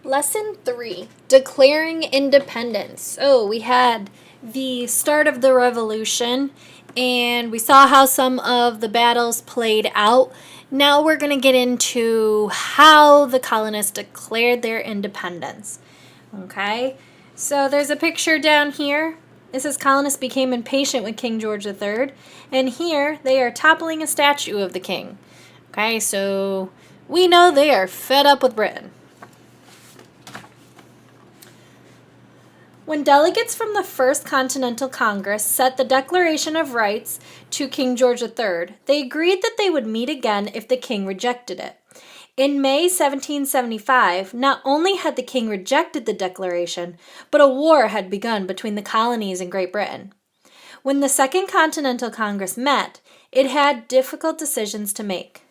Lesson 3, Declaring Independence. Oh, we had the start of the revolution, and we saw how some of the battles played out. Now we're going to get into how the colonists declared their independence. Okay, so there's a picture down here. It says colonists became impatient with King George III, and here they are toppling a statue of the king. Okay, so we know they are fed up with Britain. When delegates from the First Continental Congress sent the Declaration of Rights to King George III, they agreed that they would meet again if the king rejected it. In May 1775, not only had the king rejected the declaration, but a war had begun between the colonies and Great Britain. When the Second Continental Congress met, it had difficult decisions to make.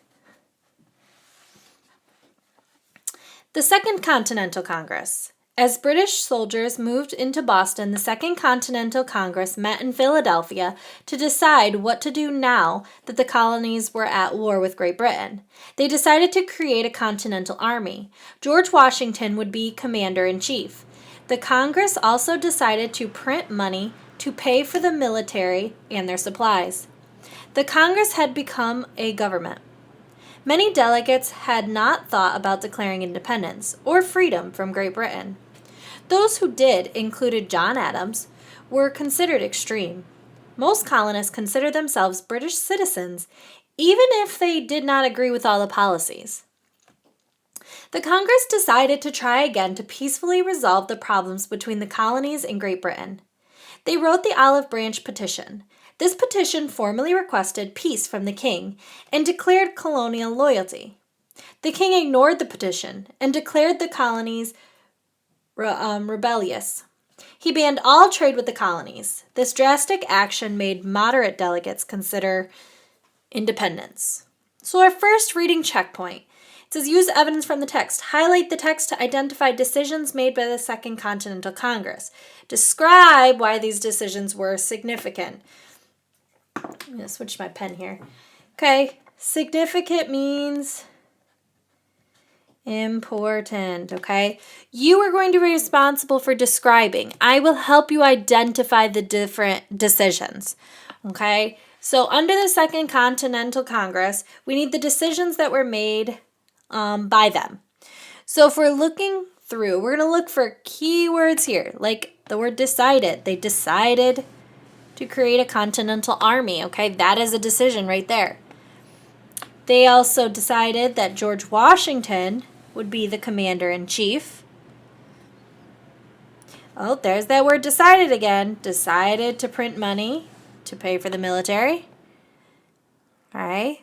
The Second Continental Congress. As British soldiers moved into Boston, the Second Continental Congress met in Philadelphia to decide what to do now that the colonies were at war with Great Britain. They decided to create a Continental Army. George Washington would be commander-in-chief. The Congress also decided to print money to pay for the military and their supplies. The Congress had become a government. Many delegates had not thought about declaring independence or freedom from Great Britain. Those who did, included John Adams, were considered extreme. Most colonists considered themselves British citizens, even if they did not agree with all the policies. The Congress decided to try again to peacefully resolve the problems between the colonies and Great Britain. They wrote the Olive Branch Petition. This petition formally requested peace from the king and declared colonial loyalty. The king ignored the petition and declared the colonies rebellious. He banned all trade with the colonies. This drastic action made moderate delegates consider independence. So our first reading checkpoint. It says use evidence from the text. Highlight the text to identify decisions made by the Second Continental Congress. Describe why these decisions were significant. I'm going to switch my pen here. Okay, significant means important, okay? You are going to be responsible for describing. I will help you identify the different decisions, okay? So under the Second Continental Congress, we need the decisions that were made by them. So if we're looking through, we're going to look for keywords here, like the word decided. They decided to create a Continental Army, okay? That is a decision right there. They also decided that George Washington would be the commander-in-chief. Oh, there's that word decided again. Decided to print money to pay for the military. All right.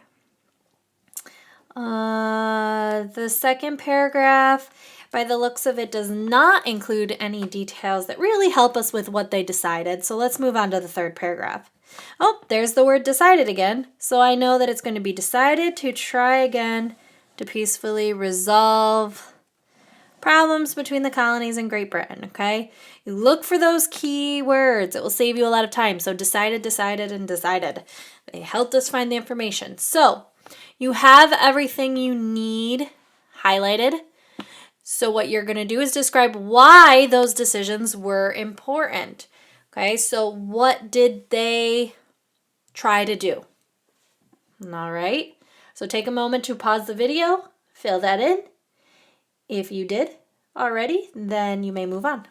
The second paragraph, by the looks of it, does not include any details that really help us with what they decided. So let's move on to the third paragraph. Oh, there's the word decided again. So I know that it's going to be decided to try again to peacefully resolve problems between the colonies and Great Britain, okay? You look for those key words. It will save you a lot of time. So decided, decided, and decided. They helped us find the information. So you have everything you need highlighted. So what you're going to do is describe why those decisions were important. Okay, so what did they try to do? All right, so take a moment to pause the video, fill that in. If you did already, then you may move on.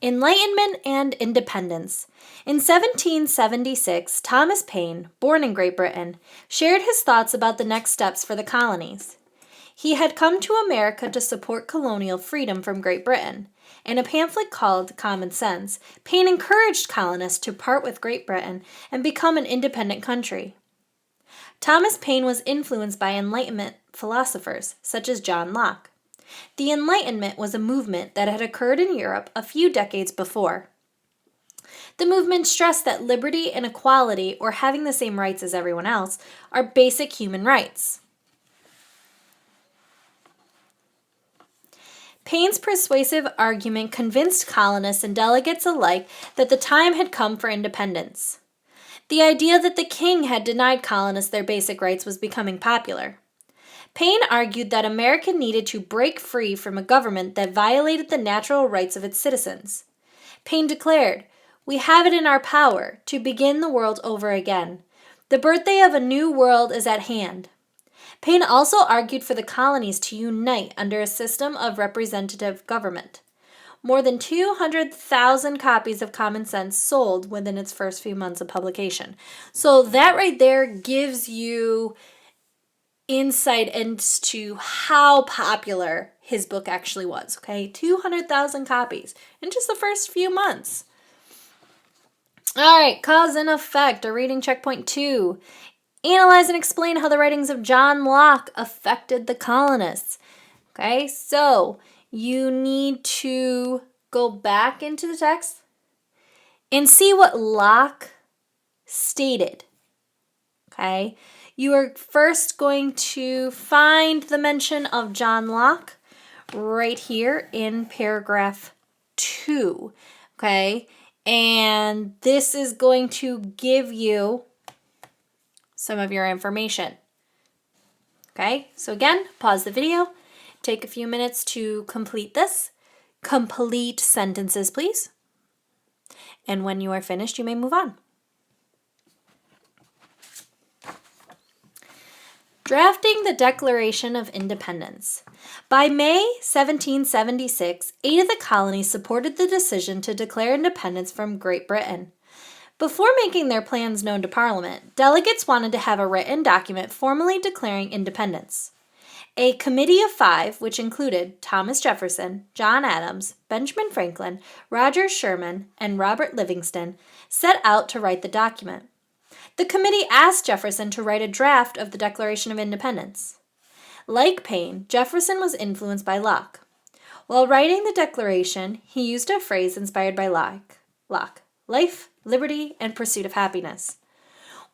Enlightenment and Independence. In 1776, Thomas Paine, born in Great Britain, shared his thoughts about the next steps for the colonies. He had come to America to support colonial freedom from Great Britain. In a pamphlet called Common Sense, Paine encouraged colonists to part with Great Britain and become an independent country. Thomas Paine was influenced by Enlightenment philosophers, such as John Locke. The Enlightenment was a movement that had occurred in Europe a few decades before. The movement stressed that liberty and equality, or having the same rights as everyone else, are basic human rights. Paine's persuasive argument convinced colonists and delegates alike that the time had come for independence. The idea that the king had denied colonists their basic rights was becoming popular. Paine argued that America needed to break free from a government that violated the natural rights of its citizens. Paine declared, "We have it in our power to begin the world over again. The birthday of a new world is at hand." Paine also argued for the colonies to unite under a system of representative government. More than 200,000 copies of Common Sense sold within its first few months of publication. So that right there gives you insight into how popular his book actually was, okay? 200,000 copies in just the first few months. All right, cause and effect, or reading checkpoint 2. Analyze and explain how the writings of John Locke affected the colonists. Okay, so you need to go back into the text and see what Locke stated. Okay, you are first going to find the mention of John Locke right here in paragraph 2. Okay, and this is going to give you some of your information. Okay, so again, pause the video, take a few minutes to complete this. Complete sentences, please. And when you are finished, you may move on. Drafting the Declaration of Independence. By May 1776, 8 of the colonies supported the decision to declare independence from Great Britain. Before making their plans known to Parliament, delegates wanted to have a written document formally declaring independence. A committee of 5, which included Thomas Jefferson, John Adams, Benjamin Franklin, Roger Sherman, and Robert Livingston, set out to write the document. The committee asked Jefferson to write a draft of the Declaration of Independence. Like Paine, Jefferson was influenced by Locke. While writing the Declaration, he used a phrase inspired by Locke: life, liberty, and pursuit of happiness.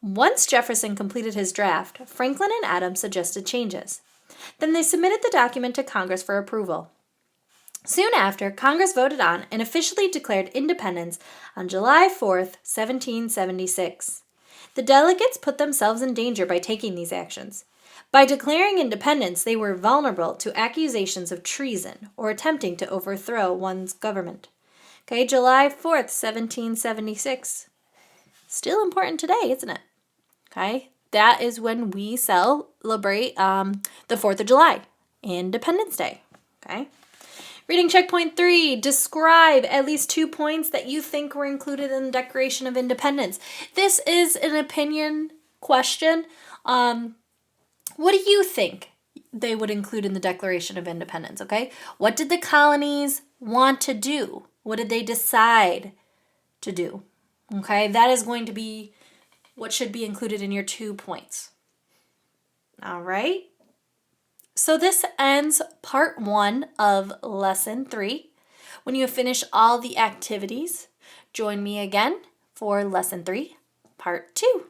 Once Jefferson completed his draft, Franklin and Adams suggested changes. Then they submitted the document to Congress for approval. Soon after, Congress voted on and officially declared independence on July 4th, 1776. The delegates put themselves in danger by taking these actions. By declaring independence, they were vulnerable to accusations of treason or attempting to overthrow one's government. Okay, July 4th, 1776. Still important today, isn't it? Okay, that is when we celebrate the 4th of July, Independence Day. Okay. Reading checkpoint 3, describe at least 2 points that you think were included in the Declaration of Independence. This is an opinion question. What do you think they would include in the Declaration of Independence, okay? What did the colonies want to do? What did they decide to do? Okay, that is going to be what should be included in your 2 points. All right. So this ends part 1 of lesson 3. When you have finished all the activities, join me again for lesson 3, part 2.